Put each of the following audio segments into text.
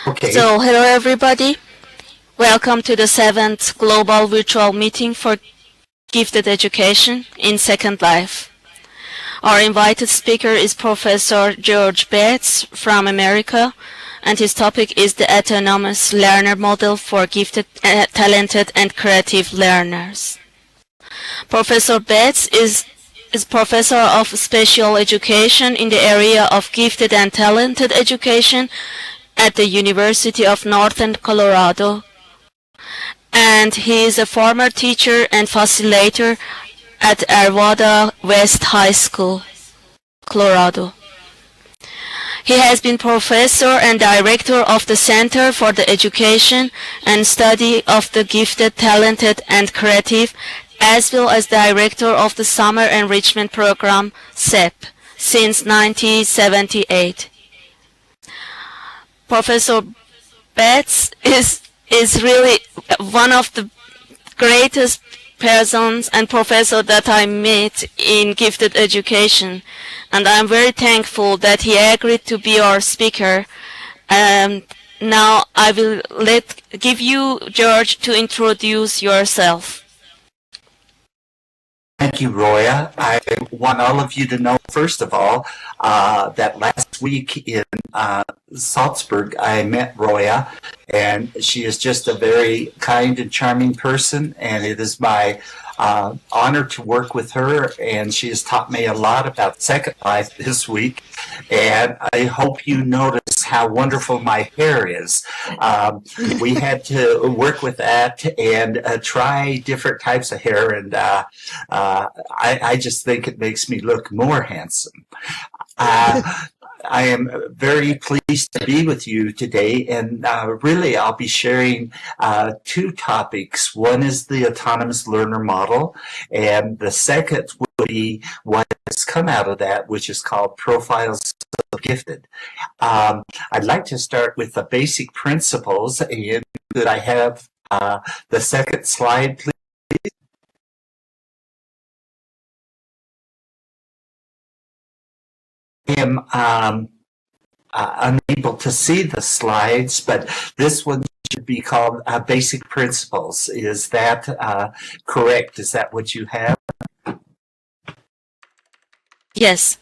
Okay. So, hello everybody. Welcome to the 7th Global Virtual Meeting for Gifted Education in Second Life. Our invited speaker is Professor George Betts from America, and his topic is the autonomous learner model for gifted, talented and creative learners. Professor Betts is Professor of Special Education in the area of Gifted and Talented Education at the University of Northern Colorado, and he is a former teacher and facilitator at Arvada West High School, Colorado. He has been professor and director of the Center for the Education and Study of the Gifted, Talented, and Creative, as well as director of the Summer Enrichment Program, SEP, since 1978. Professor Betts is really one of the greatest persons and professors that I met in gifted education, and I'm very thankful that he agreed to be our speaker. Now I will give you, George, to introduce yourself. Thank you, Roya. I want all of you to know, first of all, that last week in Salzburg, I met Roya, and she is just a very kind and charming person, and it is my honor to work with her, and she has taught me a lot about Second Life this week, and I hope you notice how wonderful my hair is. We had to work with that and try different types of hair, and I just think it makes me look more handsome. I am very pleased to be with you today, and really I'll be sharing two topics. One is the autonomous learner model, and the second will be what has come out of that, which is called Profiles of Gifted. I'd like to start with the basic principles, and could I have the second slide, please? I am unable to see the slides, but this one should be called Basic Principles. Is that correct? Is that what you have? Yes.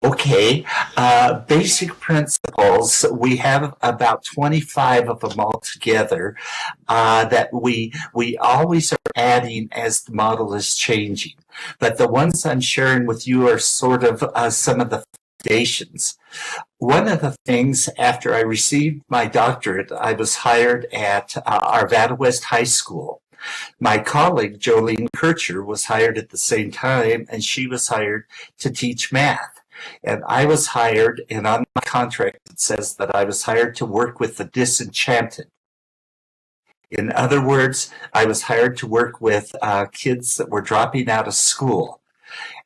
Okay, basic principles, we have about 25 of them all together that we always are adding as the model is changing. But the ones I'm sharing with you are sort of some of the foundations. One of the things, after I received my doctorate, I was hired at Arvada West High School. My colleague, Jolene Kircher, was hired at the same time, and she was hired to teach math. And I was hired, and on my contract it says that I was hired to work with the disenchanted. In other words, I was hired to work with kids that were dropping out of school.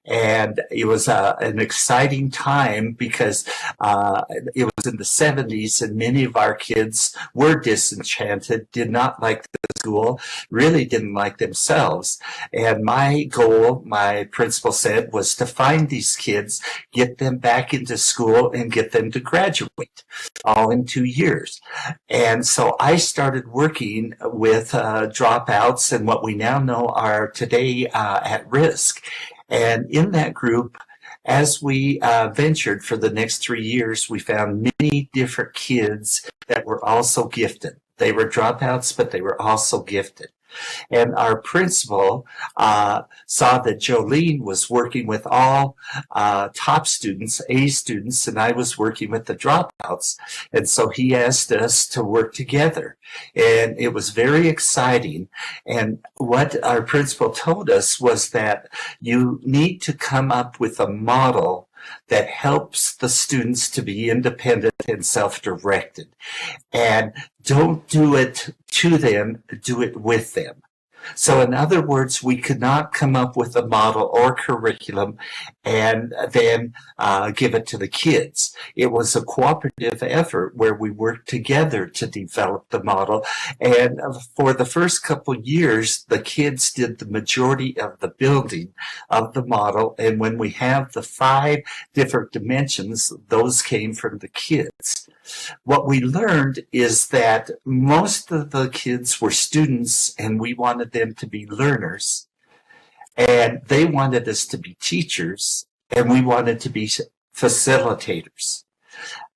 And it was an exciting time because it was in the 70s, and many of our kids were disenchanted, did not like the school, really didn't like themselves. And my goal, my principal said, was to find these kids, get them back into school, and get them to graduate, all in 2 years. And so I started working with dropouts and what we now know are today at risk. And in that group, as we ventured for the next 3 years, we found many different kids that were also gifted. They were dropouts, but they were also gifted. And our principal saw that Jolene was working with all top students, A students, and I was working with the dropouts. And so he asked us to work together. And it was very exciting. And what our principal told us was that you need to come up with a model that helps the students to be independent and self-directed. And don't do it to them, do it with them. So in other words, we could not come up with a model or curriculum and then give it to the kids. It was a cooperative effort where we worked together to develop the model. And for the first couple years, the kids did the majority of the building of the model. And when we have the 5 different dimensions, those came from the kids. What we learned is that most of the kids were students and we wanted them to be learners, and they wanted us to be teachers and we wanted to be facilitators.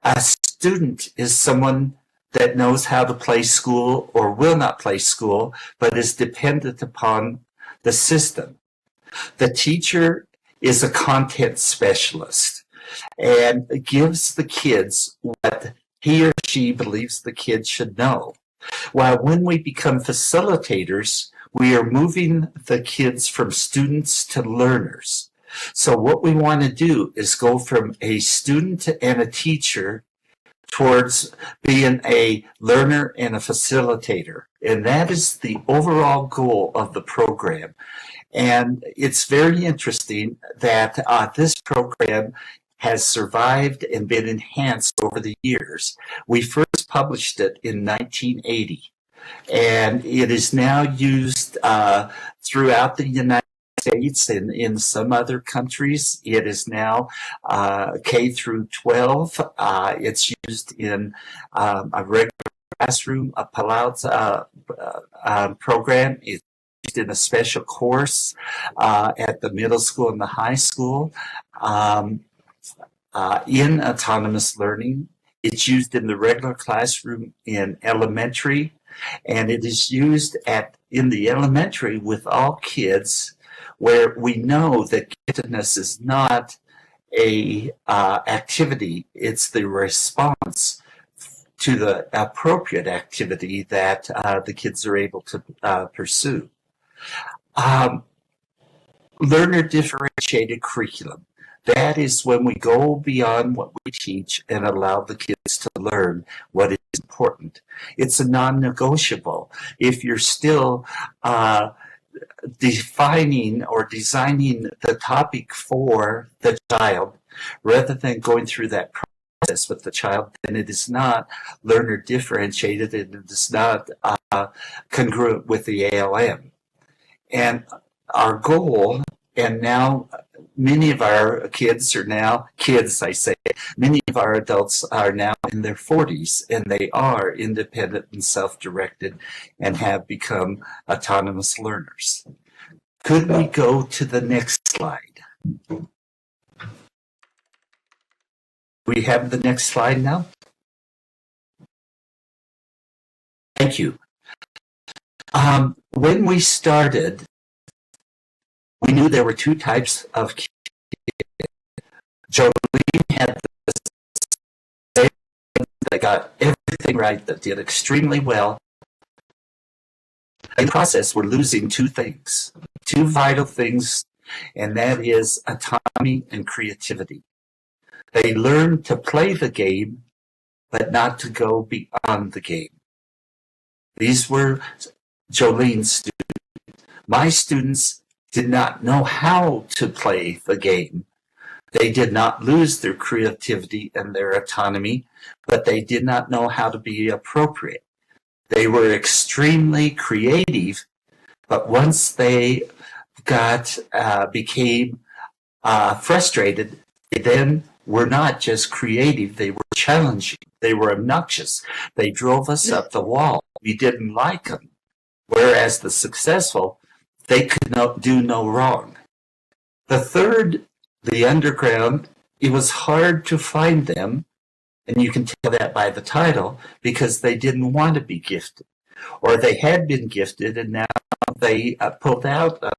A student is someone that knows how to play school or will not play school, but is dependent upon the system. The teacher is a content specialist and gives the kids what he or she believes the kids should know. While when we become facilitators, we are moving the kids from students to learners. So what we want to do is go from a student and a teacher towards being a learner and a facilitator. And that is the overall goal of the program. And it's very interesting that this program has survived and been enhanced over the years. We first published it in 1980, and it is now used throughout the United States and in some other countries. It is now K through 12. It's used in a regular classroom, a Palau program. It's used in a special course at the middle school and the high school. In autonomous learning, it's used in the regular classroom in elementary, and it is used in the elementary with all kids, where we know that giftedness is not a activity, it's the response to the appropriate activity that the kids are able to pursue. Learner differentiated curriculum. That is when we go beyond what we teach and allow the kids to learn what is important. It's a non-negotiable. If you're still defining or designing the topic for the child, rather than going through that process with the child, then it is not learner differentiated and it is not congruent with the ALM. And our goal, and now many of our kids are now, many of our adults are now in their 40s, and they are independent and self-directed and have become autonomous learners. Could we go to the next slide? We have the next slide now? Thank you. When we started, we knew there were two types of kids. Jolene had the that got everything right, that did extremely well. In the process, we're losing two things, two vital things, and that is autonomy and creativity. They learn to play the game, but not to go beyond the game. These were Jolene's students. My students did not know how to play the game. They did not lose their creativity and their autonomy, but they did not know how to be appropriate. They were extremely creative, but once they became frustrated, they then were not just creative, they were challenging. They were obnoxious. They drove us up the wall. We didn't like them. Whereas the successful, they could do no wrong. The third, the underground, it was hard to find them, and you can tell that by the title, because they didn't want to be gifted. Or they had been gifted, and now they pulled out of